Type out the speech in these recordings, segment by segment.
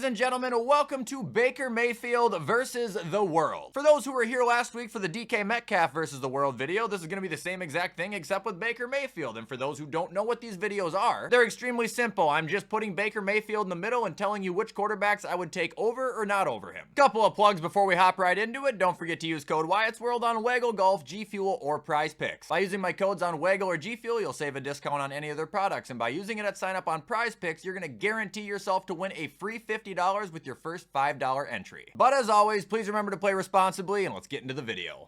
and gentlemen, welcome to Baker Mayfield versus the world. For those who were here last week for the DK Metcalf versus the world video, this is going to be the same exact thing except with Baker Mayfield. And for those who don't know what these videos are, they're extremely simple. I'm just putting Baker Mayfield in the middle and telling you which quarterbacks I would take over or not over him. Couple of plugs before we hop right into it. Don't forget to use code Wyatt's World on Waggle, Golf, G Fuel, or Prize Picks. By using my codes on Waggle or G Fuel, you'll save a discount on any of their products. And by using it at sign up on Prize Picks, you're going to guarantee yourself to win a free $50 with your first $5 entry. But as always, please remember to play responsibly, and let's get into the video.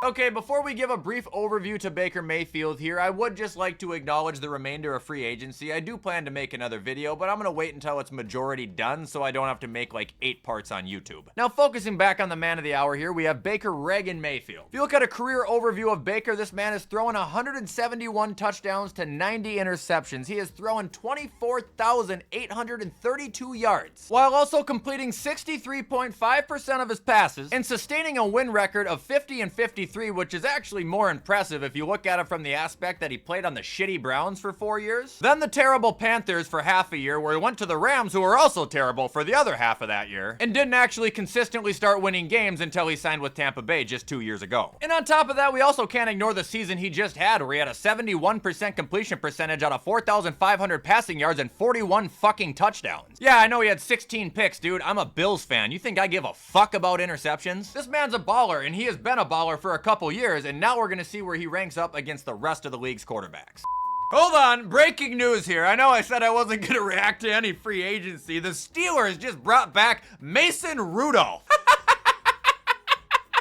Okay, before we give a brief overview to Baker Mayfield here, I would just like to acknowledge the remainder of free agency. I do plan to make another video, but I'm going to wait until it's majority done so I don't have to make like 8 parts on YouTube. Now, focusing back on the man of the hour here, we have Baker Reagan Mayfield. If you look at a career overview of Baker, this man has thrown 171 touchdowns to 90 interceptions. He has thrown 24,832 yards, while also completing 63.5% of his passes and sustaining a win record of 50 and 53, which is actually more impressive if you look at it from the aspect that he played on the shitty Browns for 4 years, then the terrible Panthers for half a year, where he went to the Rams, who were also terrible for the other half of that year, and didn't actually consistently start winning games until he signed with Tampa Bay just 2 years ago. And on top of that, we also can't ignore the season he just had, where he had a 71% completion percentage out of 4,500 passing yards and 41 fucking touchdowns. Yeah, I know he had 16 picks, dude. I'm a Bills fan. You think I give a fuck about interceptions? This man's a baller, and he has been a baller for a couple years, and now we're gonna see where he ranks up against the rest of the league's quarterbacks. Hold on, breaking news here. I know I said I wasn't gonna react to any free agency. The Steelers just brought back Mason Rudolph.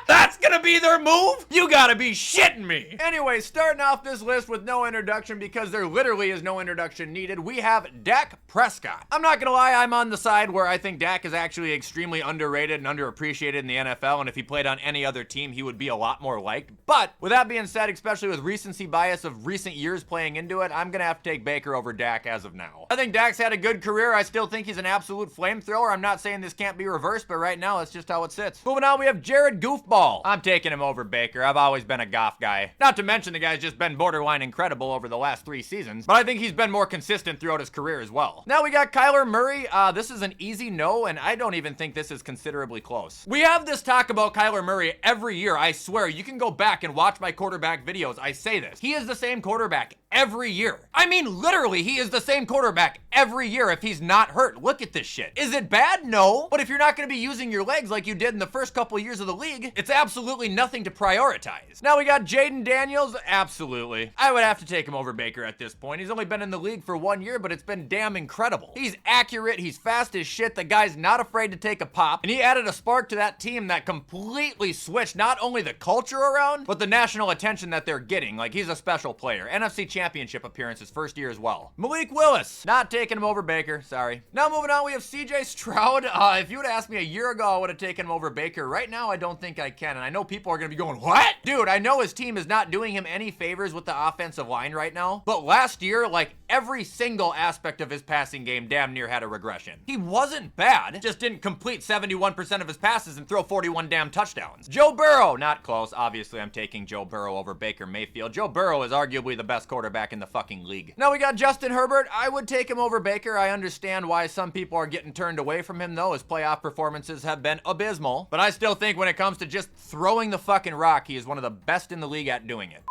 That's gonna be their move? You gotta be shitting me. Anyway, starting off this list with no introduction, because there literally is no introduction needed, we have Dak Prescott. I'm not gonna lie, I'm on the side where I think Dak is actually extremely underrated and underappreciated in the NFL, and if he played on any other team, he would be a lot more liked. But with that being said, especially with recency bias of recent years playing into it, I'm gonna have to take Baker over Dak as of now. I think Dak's had a good career. I still think he's an absolute flamethrower. I'm not saying this can't be reversed, but right now, it's just how it sits. Moving on, we have Jared Goofball. I'm taking him over Baker. I've always been a Goff guy. Not to mention the guy's just been borderline incredible over the last 3 seasons, but I think he's been more consistent throughout his career as well. Now we got Kyler Murray. This is an easy no, and I don't even think this is considerably close. We have this talk about Kyler Murray every year. I swear, you can go back and watch my quarterback videos. I say this. He is the same quarterback every year. I mean, literally, he is the same quarterback every year if he's not hurt. Look at this shit. Is it bad? No. But if you're not going to be using your legs like you did in the first couple years of the league, it's absolutely nothing to prioritize. Now we got Jaden Daniels. Absolutely. I would have to take him over Baker at this point. He's only been in the league for 1 year, but it's been damn incredible. He's accurate. He's fast as shit. The guy's not afraid to take a pop, and he added a spark to that team that completely switched not only the culture around, but the national attention that they're getting. Like, he's a special player. NFC Championship appearance his first year as well. Malik Willis. Not taking him over Baker. Sorry. Now moving on, we have CJ Stroud. If you would have asked me a year ago, I would have taken him over Baker. Right now, I don't think I can, and I know people are going to be going, what? Dude, I know his team is not doing him any favors with the offensive line right now, but last year, like, every single aspect of his passing game damn near had a regression. He wasn't bad, just didn't complete 71% of his passes and throw 41 damn touchdowns. Joe Burrow. Not close. Obviously, I'm taking Joe Burrow over Baker Mayfield. Joe Burrow is arguably the best quarterback in the fucking league. Now we got Justin Herbert. I would take him over Baker. I understand why some people are getting turned away from him, though. His playoff performances have been abysmal, but I still think when it comes to just throwing the fucking rock, he is one of the best in the league at doing it.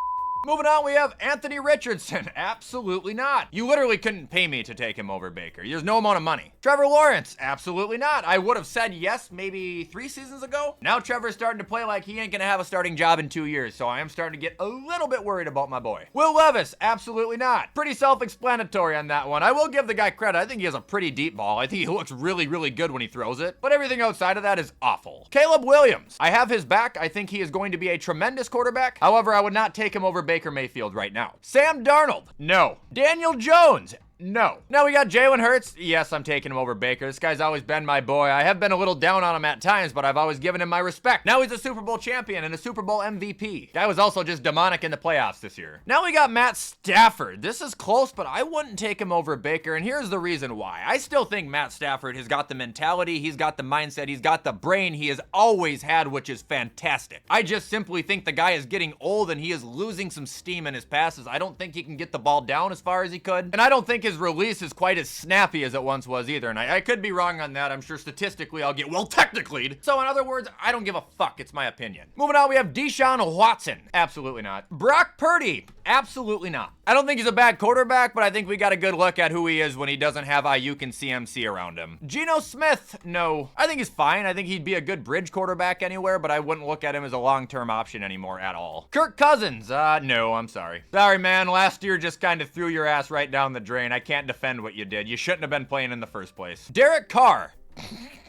Moving on, we have Anthony Richardson. Absolutely not. You literally couldn't pay me to take him over Baker. There's no amount of money. Trevor Lawrence. Absolutely not. I would have said yes maybe 3 seasons ago. Now Trevor's starting to play like he ain't gonna have a starting job in 2 years, so I am starting to get a little bit worried about my boy. Will Levis. Absolutely not. Pretty self-explanatory on that one. I will give the guy credit. I think he has a pretty deep ball. I think he looks really, really good when he throws it, but everything outside of that is awful. Caleb Williams. I have his back. I think he is going to be a tremendous quarterback. However, I would not take him over Baker Mayfield right now. Sam Darnold. No. Daniel Jones. No. Now we got Jalen Hurts. Yes, I'm taking him over Baker. This guy's always been my boy. I have been a little down on him at times, but I've always given him my respect. Now he's a Super Bowl champion and a Super Bowl MVP. Guy was also just demonic in the playoffs this year. Now we got Matt Stafford. This is close, but I wouldn't take him over Baker, and here's the reason why. I still think Matt Stafford has got the mentality, he's got the mindset, he's got the brain he has always had, which is fantastic. I just simply think the guy is getting old and he is losing some steam in his passes. I don't think he can get the ball down as far as he could, and I don't think his release is quite as snappy as it once was either, and I could be wrong on that. I'm sure statistically I'll get, well, technically. So in other words, I don't give a fuck. It's my opinion. Moving on, we have Deshaun Watson. Absolutely not. Brock Purdy. Absolutely not. I don't think he's a bad quarterback, but I think we got a good look at who he is when he doesn't have Ayuk and CMC around him. Geno Smith. No. I think he's fine. I think he'd be a good bridge quarterback anywhere, but I wouldn't look at him as a long-term option anymore at all. Kirk Cousins. No, I'm sorry. Sorry, man. Last year just kind of threw your ass right down the drain. I can't defend what you did. You shouldn't have been playing in the first place. Derek Carr.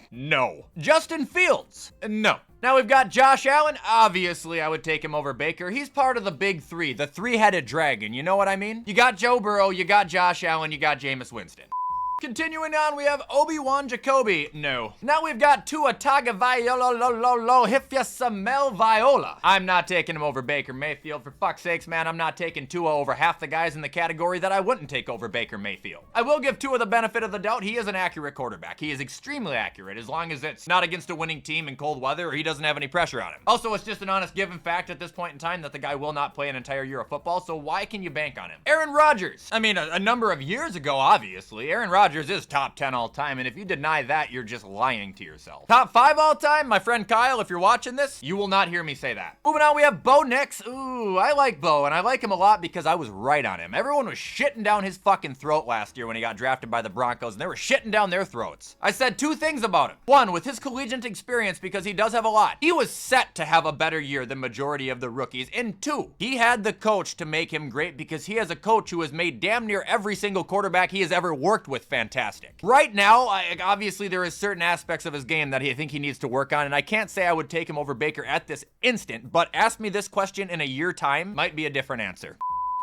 No. Justin Fields. No. Now we've got Josh Allen. Obviously, I would take him over Baker. He's part of the big three, the three-headed dragon. You know what I mean? You got Joe Burrow, you got Josh Allen, you got Jameis Winston. Continuing on, we have Obi-Wan Jacoby. No. Now we've got Tua Tagovailoa Hifyasamel Viola. I'm not taking him over Baker Mayfield. For fuck's sakes, man, I'm not taking Tua over half the guys in the category that I wouldn't take over Baker Mayfield. I will give Tua the benefit of the doubt. He is an accurate quarterback. He is extremely accurate as long as it's not against a winning team in cold weather or he doesn't have any pressure on him. Also, it's just an honest given fact at this point in time that the guy will not play an entire year of football, so why can you bank on him? Aaron Rodgers. I mean, a number of years ago, obviously, Aaron Rodgers is top 10 all time, and if you deny that, you're just lying to yourself. Top 5 all time? My friend Kyle, if you're watching this, you will not hear me say that. Moving on, we have Bo Nix. Ooh, I like Bo, and I like him a lot because I was right on him. Everyone was shitting down his fucking throat last year when he got drafted by the Broncos, and they were shitting down their throats. I said 2 things about him. 1, with his collegiate experience, because he does have a lot, he was set to have a better year than majority of the rookies. And 2, he had the coach to make him great because he has a coach who has made damn near every single quarterback he has ever worked with fantastic. Right now, obviously there is certain aspects of his game that I think he needs to work on, and I can't say I would take him over Baker at this instant, but ask me this question in a year time, might be a different answer.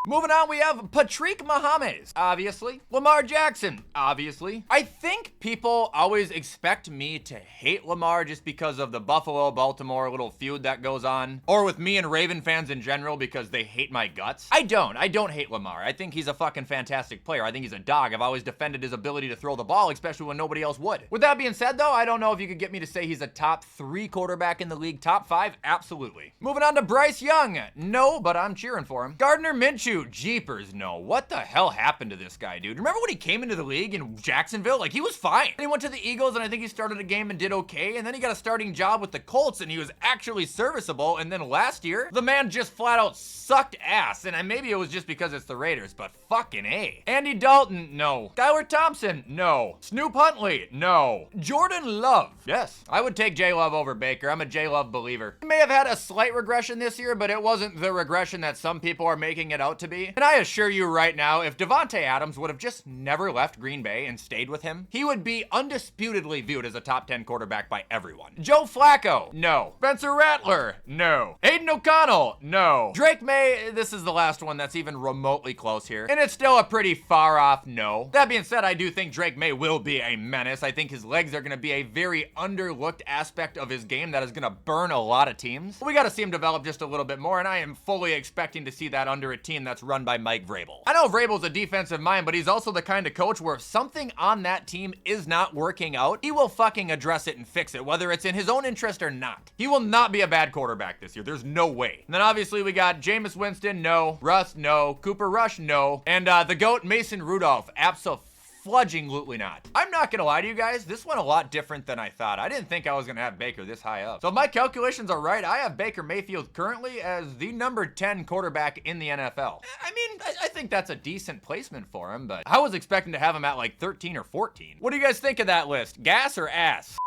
Moving on, we have Patrick Mahomes, obviously. Lamar Jackson, obviously. I think people always expect me to hate Lamar just because of the Buffalo-Baltimore little feud that goes on, or with me and Raven fans in general because they hate my guts. I don't hate Lamar. I think he's a fucking fantastic player. I think he's a dog. I've always defended his ability to throw the ball, especially when nobody else would. With that being said, though, I don't know if you could get me to say he's a top 3 quarterback in the league. Top 5? Absolutely. Moving on to Bryce Young. No, but I'm cheering for him. Gardner Minshew. Jeepers, no. What the hell happened to this guy, dude? Remember when he came into the league in Jacksonville? Like, he was fine. And he went to the Eagles, and I think he started a game and did okay, and then he got a starting job with the Colts, and he was actually serviceable, and then last year, the man just flat out sucked ass, and maybe it was just because it's the Raiders, but fucking A. Andy Dalton, no. Skylar Thompson, no. Snoop Huntley, no. Jordan Love, yes. I would take J-Love over Baker. I'm a J-Love believer. He may have had a slight regression this year, but it wasn't the regression that some people are making it out to be. And I assure you right now, if Devontae Adams would have just never left Green Bay and stayed with him, he would be undisputedly viewed as a top 10 quarterback by everyone. Joe Flacco, no. Spencer Rattler, no. Aiden O'Connell, no. Drake May, this is the last one that's even remotely close here, and it's still a pretty far off no. That being said, I do think Drake May will be a menace. I think his legs are going to be a very underlooked aspect of his game that is going to burn a lot of teams. We got to see him develop just a little bit more, and I am fully expecting to see that under a team that's run by Mike Vrabel. I know Vrabel's a defensive mind, but he's also the kind of coach where if something on that team is not working out, he will fucking address it and fix it, whether it's in his own interest or not. He will not be a bad quarterback this year. There's no way. And then obviously we got Jameis Winston, no. Russ, no. Cooper Rush, no. And the GOAT, Mason Rudolph, absolutely not. I'm not gonna lie to you guys, this went a lot different than I thought. I didn't think I was gonna have Baker this high up. So if my calculations are right, I have Baker Mayfield currently as the number 10 quarterback in the NFL. I mean, I think that's a decent placement for him, but I was expecting to have him at like 13 or 14. What do you guys think of that list? Gas or ass?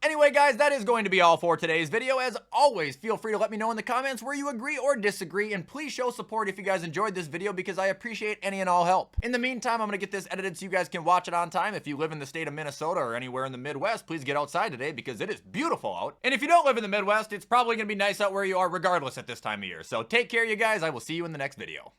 Anyway, guys, that is going to be all for today's video. As always, feel free to let me know in the comments where you agree or disagree, and please show support if you guys enjoyed this video because I appreciate any and all help. In the meantime, I'm going to get this edited so you guys can watch it on time. If you live in the state of Minnesota or anywhere in the Midwest, please get outside today because it is beautiful out. And if you don't live in the Midwest, it's probably going to be nice out where you are regardless at this time of year. So take care, you guys. I will see you in the next video.